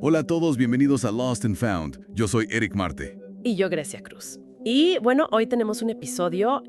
Hola a todos, bienvenidos a Lost and Found. Yo soy Eric Marte. Y yo, Grecia Cruz. Y bueno, hoy tenemos un episodio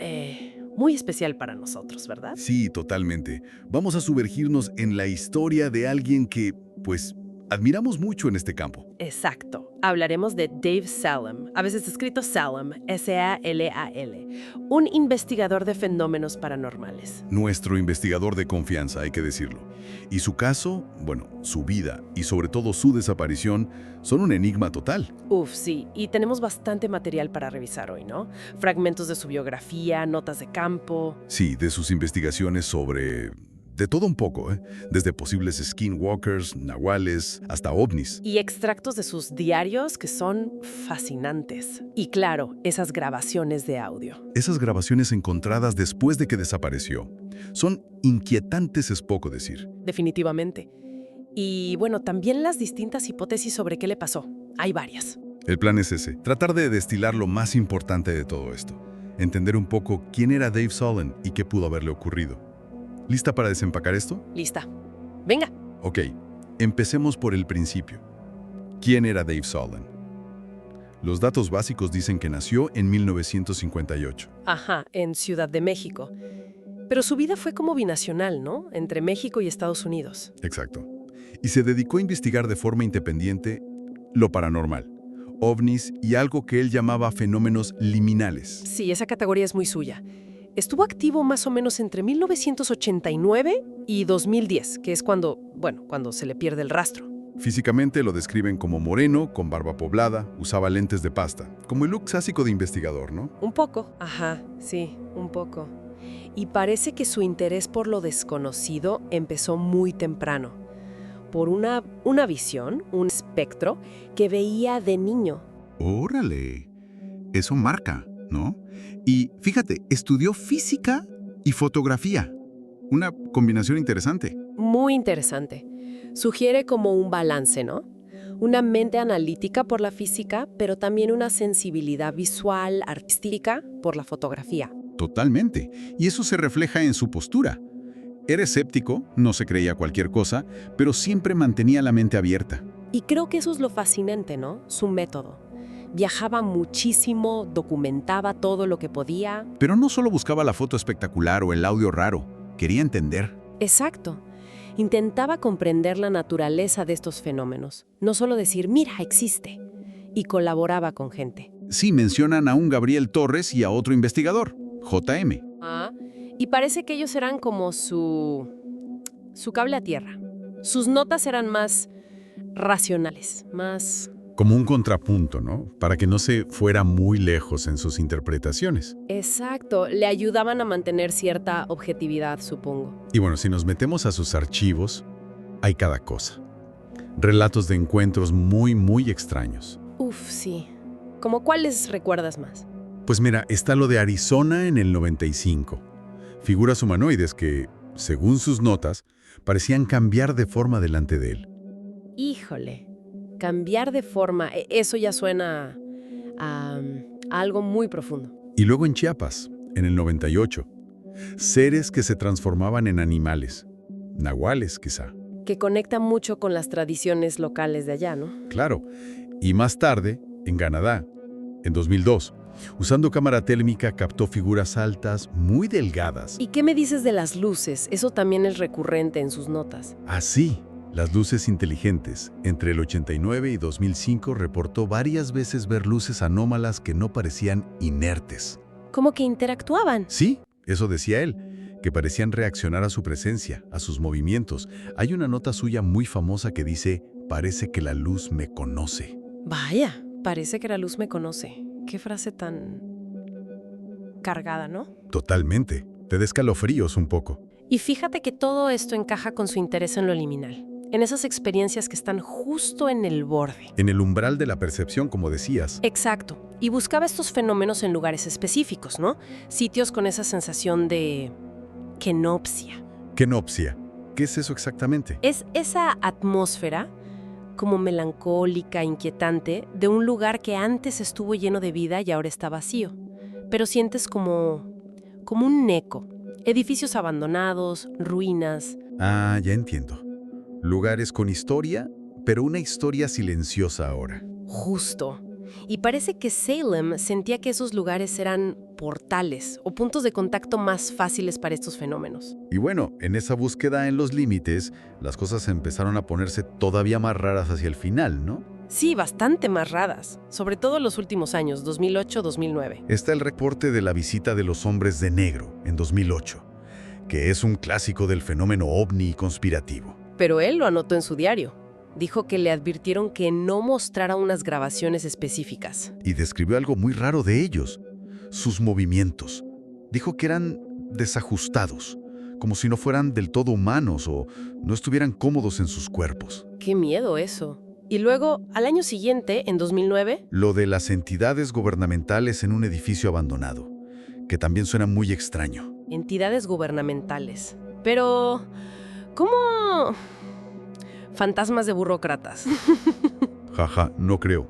muy especial para nosotros, ¿verdad? Sí, totalmente. Vamos a sumergirnos en la historia de alguien que, pues, admiramos mucho en este campo. Exacto. Hablaremos de Dave Salem, a veces escrito Salem, S-A-L-A-L, un investigador de fenómenos paranormales. Nuestro investigador de confianza, hay que decirlo. Y su caso, bueno, su vida y sobre todo su desaparición son un enigma total. Uf, sí, y tenemos bastante material para revisar hoy, ¿no? Fragmentos de su biografía, notas de campo. Sí, de sus investigaciones sobre... de todo un poco, ¿eh? Desde posibles skinwalkers, nahuales, hasta ovnis. Y extractos de sus diarios que son fascinantes. Y claro, esas grabaciones de audio. Esas grabaciones encontradas después de que desapareció son inquietantes, es poco decir. Definitivamente. Y bueno, también las distintas hipótesis sobre qué le pasó. Hay varias. El plan es ese, tratar de destilar lo más importante de todo esto. Entender un poco quién era Dave Salem y qué pudo haberle ocurrido. ¿Lista para desempacar esto? Lista. Venga. Ok, empecemos por el principio. ¿Quién era Dave Salem? Los datos básicos dicen que nació en 1958. Ajá, en Ciudad de México. Pero su vida fue como binacional, ¿no? Entre México y Estados Unidos. Exacto. Y se dedicó a investigar de forma independiente lo paranormal, ovnis y algo que él llamaba fenómenos liminales. Sí, esa categoría es muy suya. Estuvo activo más o menos entre 1989 y 2010, que es cuando se le pierde el rastro. Físicamente lo describen como moreno, con barba poblada, usaba lentes de pasta, como el look clásico de investigador, ¿no? Un poco. Ajá, sí, un poco. Y parece que su interés por lo desconocido empezó muy temprano, por una visión, un espectro que veía de niño. Órale, eso marca, ¿no? Y fíjate, estudió física y fotografía. Una combinación interesante. Muy interesante. Sugiere como un balance, ¿no? Una mente analítica por la física, pero también una sensibilidad visual, artística por la fotografía. Totalmente. Y eso se refleja en su postura. Era escéptico, no se creía cualquier cosa, pero siempre mantenía la mente abierta. Y creo que eso es lo fascinante, ¿no? Su método. Viajaba muchísimo, documentaba todo lo que podía. Pero no solo buscaba la foto espectacular o el audio raro, quería entender. Exacto. Intentaba comprender la naturaleza de estos fenómenos. No solo decir, mira, existe. Y colaboraba con gente. Sí, mencionan a un Gabriel Torres y a otro investigador, JM. Y parece que ellos eran como su cable a tierra. Sus notas eran más racionales, más... Como un contrapunto, ¿no? Para que no se fuera muy lejos en sus interpretaciones. Exacto, le ayudaban a mantener cierta objetividad, supongo. Y bueno, si nos metemos a sus archivos, hay cada cosa. Relatos de encuentros muy extraños. Uf, sí. ¿Cómo cuáles recuerdas más? Pues mira, está lo de Arizona en el 95. Figuras humanoides que, según sus notas, parecían cambiar de forma delante de él. Híjole, cambiar de forma, eso ya suena a algo muy profundo. Y luego en Chiapas, en el 98. Seres que se transformaban en animales. Nahuales, quizá. Que conecta mucho con las tradiciones locales de allá, ¿no? Claro. Y más tarde, en Canadá, en 2002, usando cámara térmica captó figuras altas, muy delgadas. ¿Y qué me dices de las luces? Eso también es recurrente en sus notas. Así, las luces inteligentes. Entre el 89 y 2005 reportó varias veces ver luces anómalas que no parecían inertes. ¿Cómo que interactuaban? Sí, eso decía él, que parecían reaccionar a su presencia, a sus movimientos. Hay una nota suya muy famosa que dice, parece que la luz me conoce. Vaya, parece que la luz me conoce. Qué frase tan cargada, ¿no? Totalmente. Te da escalofríos un poco. Y fíjate que todo esto encaja con su interés en lo liminal, en esas experiencias que están justo en el borde. En el umbral de la percepción, como decías. Exacto. Y buscaba estos fenómenos en lugares específicos, ¿no? Sitios con esa sensación de kenopsia. Kenopsia. ¿Qué es eso exactamente? Es esa atmósfera como melancólica, inquietante, de un lugar que antes estuvo lleno de vida y ahora está vacío. Pero sientes como un eco. Edificios abandonados, ruinas. Ah, ya entiendo. Lugares con historia, pero una historia silenciosa ahora. Justo. Y parece que Salem sentía que esos lugares eran portales o puntos de contacto más fáciles para estos fenómenos. Y bueno, en esa búsqueda en los límites, las cosas empezaron a ponerse todavía más raras hacia el final, ¿no? Sí, bastante más raras, sobre todo en los últimos años, 2008-2009. Está el reporte de la visita de los hombres de negro en 2008, que es un clásico del fenómeno ovni conspirativo. Pero él lo anotó en su diario. Dijo que le advirtieron que no mostrara unas grabaciones específicas. Y describió algo muy raro de ellos, sus movimientos. Dijo que eran desajustados, como si no fueran del todo humanos o no estuvieran cómodos en sus cuerpos. ¡Qué miedo eso! Y luego, al año siguiente, en 2009, Lo de las entidades gubernamentales en un edificio abandonado, que también suena muy extraño. entidades gubernamentales. Pero, ¿cómo? Fantasmas de burócratas. Jaja, no creo.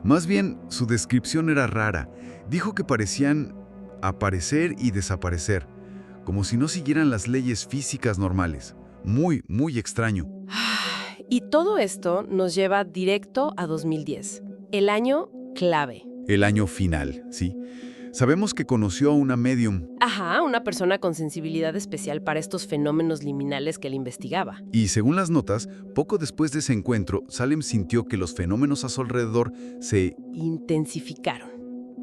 Más bien, su descripción era rara. Dijo que parecían aparecer y desaparecer, como si no siguieran las leyes físicas normales. Muy, muy extraño. Y todo esto nos lleva directo a 2010, el año clave. El año final, ¿sí? Sabemos que conoció a una medium Ajá, una persona con sensibilidad especial para estos fenómenos liminales que él investigaba. y, según las notas, poco después de ese encuentro, Salem sintió que los fenómenos a su alrededor se... Intensificaron.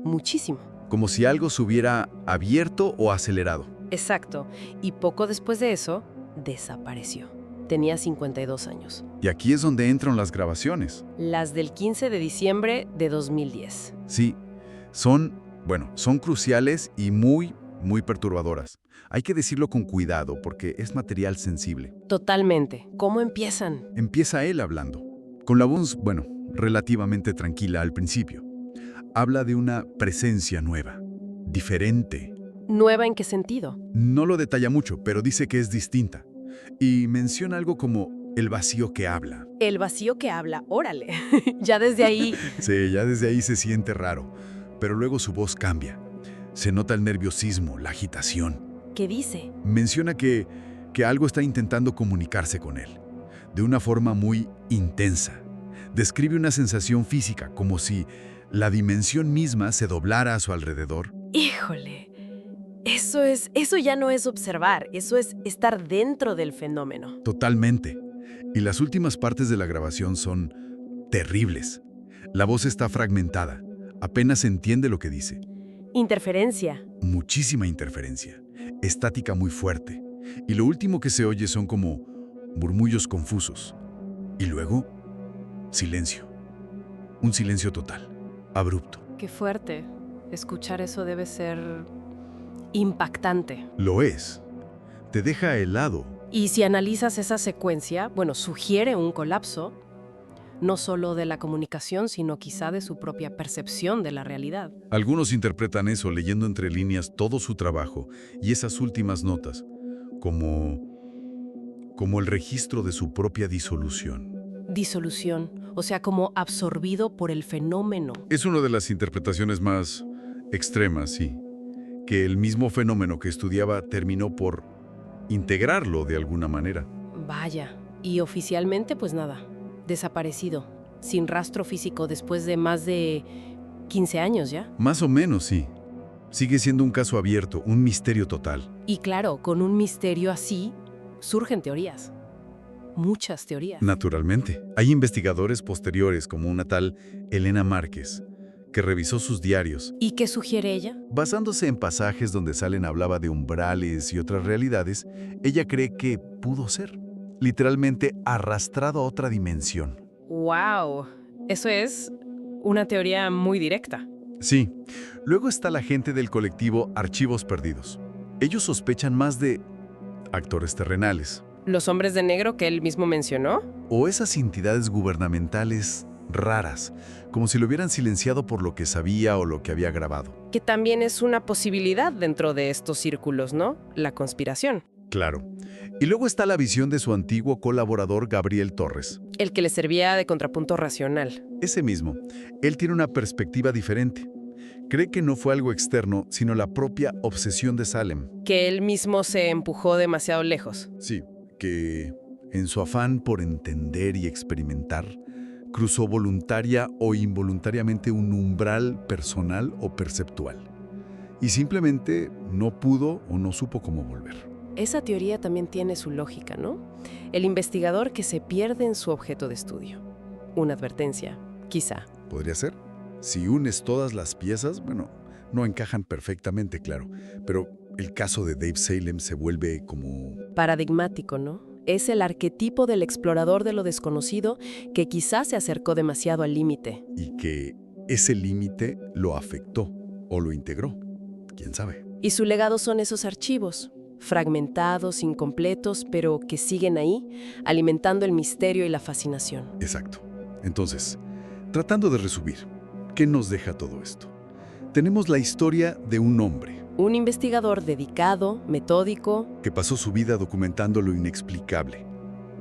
Muchísimo. como si algo se hubiera abierto o acelerado. Exacto. Y poco después de eso, desapareció. Tenía 52 años. Y aquí es donde entran las grabaciones. Las del 15 de diciembre de 2010. Sí, son cruciales y muy, muy perturbadoras. Hay que decirlo con cuidado porque es material sensible. Totalmente. ¿Cómo empiezan? Empieza él hablando, con la voz, relativamente tranquila al principio. Habla de una presencia nueva, diferente. ¿Nueva en qué sentido? No lo detalla mucho, pero dice que es distinta. Y menciona algo como el vacío que habla. El vacío que habla, órale. Ya desde ahí. Sí, ya desde ahí se siente raro, pero luego su voz cambia. Se nota el nerviosismo, la agitación. ¿Qué dice? Menciona que algo está intentando comunicarse con él, de una forma muy intensa. Describe una sensación física, como si la dimensión misma se doblara a su alrededor. Híjole. Eso ya no es observar, eso es estar dentro del fenómeno. Totalmente. Y las últimas partes de la grabación son terribles. La voz está fragmentada. Apenas se entiende lo que dice. Interferencia. Muchísima interferencia. Estática muy fuerte. Y lo último que se oye son como murmullos confusos. Y luego, silencio. Un silencio total, abrupto. Qué fuerte. Escuchar eso debe ser impactante. Lo es. Te deja helado. Y si analizas esa secuencia, sugiere un colapso, no solo de la comunicación, sino quizá de su propia percepción de la realidad. Algunos interpretan eso leyendo entre líneas todo su trabajo y esas últimas notas, como el registro de su propia disolución. Disolución, o sea, como absorbido por el fenómeno. Es una de las interpretaciones más extremas, sí. Que el mismo fenómeno que estudiaba terminó por integrarlo de alguna manera. Vaya, y oficialmente pues nada, desaparecido, sin rastro físico después de más de 15 años ya. Más o menos, sí. Sigue siendo un caso abierto, un misterio total. Y claro, con un misterio así, surgen teorías. Muchas teorías. Naturalmente. Hay investigadores posteriores, como una tal Elena Márquez, que revisó sus diarios. ¿Y qué sugiere ella? Basándose en pasajes donde Salem hablaba de umbrales y otras realidades, ella cree que pudo ser, literalmente arrastrado a otra dimensión. ¡Wow! Eso es una teoría muy directa. Sí. Luego está la gente del colectivo Archivos Perdidos. Ellos sospechan más de actores terrenales. ¿Los hombres de negro que él mismo mencionó? O esas entidades gubernamentales raras, como si lo hubieran silenciado por lo que sabía o lo que había grabado. Que también es una posibilidad dentro de estos círculos, ¿no? La conspiración. Claro. Y luego está la visión de su antiguo colaborador Gabriel Torres. El que le servía de contrapunto racional. Ese mismo. Él tiene una perspectiva diferente. Cree que no fue algo externo, sino la propia obsesión de Salem. Que él mismo se empujó demasiado lejos. Sí, que En su afán por entender y experimentar, cruzó voluntaria o involuntariamente un umbral personal o perceptual. Y simplemente no pudo o no supo cómo volver. Esa teoría también tiene su lógica, ¿no? El investigador que se pierde en su objeto de estudio. Una advertencia, quizá. ¿Podría ser? Si unes todas las piezas, bueno, no encajan perfectamente, claro. Pero el caso de Dave Salem se vuelve como... Paradigmático, ¿no? Es el arquetipo del explorador de lo desconocido que quizás se acercó demasiado al límite. y que ese límite lo afectó o lo integró. ¿Quién sabe? Y su legado son esos archivos, fragmentados, incompletos, pero que siguen ahí, alimentando el misterio y la fascinación. Exacto. Entonces, tratando de resumir, ¿qué nos deja todo esto? Tenemos la historia de un hombre Un investigador dedicado, metódico, que pasó su vida documentando lo inexplicable.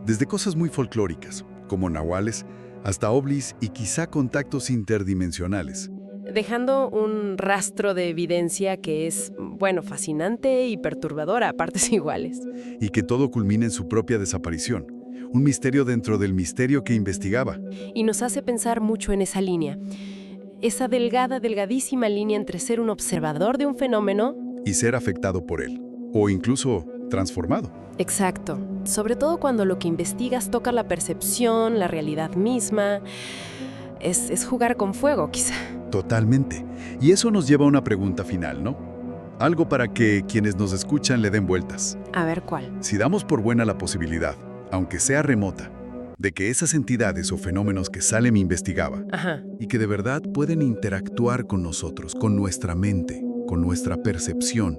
Desde cosas muy folclóricas, como nahuales, hasta ovnis y quizá contactos interdimensionales. dejando un rastro de evidencia que es, bueno, fascinante y perturbadora a partes iguales. Y que todo culmina en su propia desaparición. Un misterio dentro del misterio que investigaba. Y nos hace pensar mucho en esa línea. Esa delgada, delgadísima línea entre ser un observador de un fenómeno. Y ser afectado por él. O incluso transformado. Exacto. Sobre todo cuando lo que investigas toca la percepción, la realidad misma. Es jugar con fuego, quizá. Totalmente. Y eso nos lleva a una pregunta final, ¿no? Algo para que quienes nos escuchan le den vueltas. A ver cuál. Si damos por buena la posibilidad, aunque sea remota, de que esas entidades o fenómenos que Salem investigaba Ajá. y que de verdad pueden interactuar con nosotros, con nuestra mente, con nuestra percepción,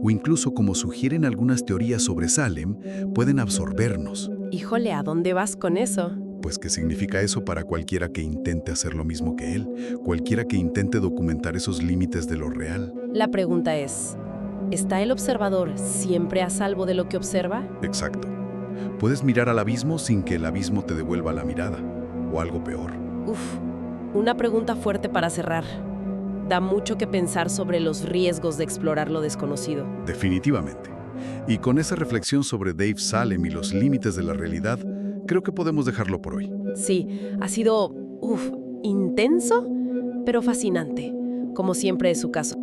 o incluso como sugieren algunas teorías sobre Salem, pueden absorbernos. Híjole, ¿a dónde vas con eso? Pues, ¿qué significa eso para cualquiera que intente hacer lo mismo que él? Cualquiera que intente documentar esos límites de lo real. La pregunta es, ¿está el observador siempre a salvo de lo que observa? Exacto. Puedes mirar al abismo sin que el abismo te devuelva la mirada, o algo peor. Uf, una pregunta fuerte para cerrar. Da mucho que pensar sobre los riesgos de explorar lo desconocido. Definitivamente. Y con esa reflexión sobre Dave Salem y los límites de la realidad, creo que podemos dejarlo por hoy. Sí, ha sido, intenso, pero fascinante, como siempre es su caso.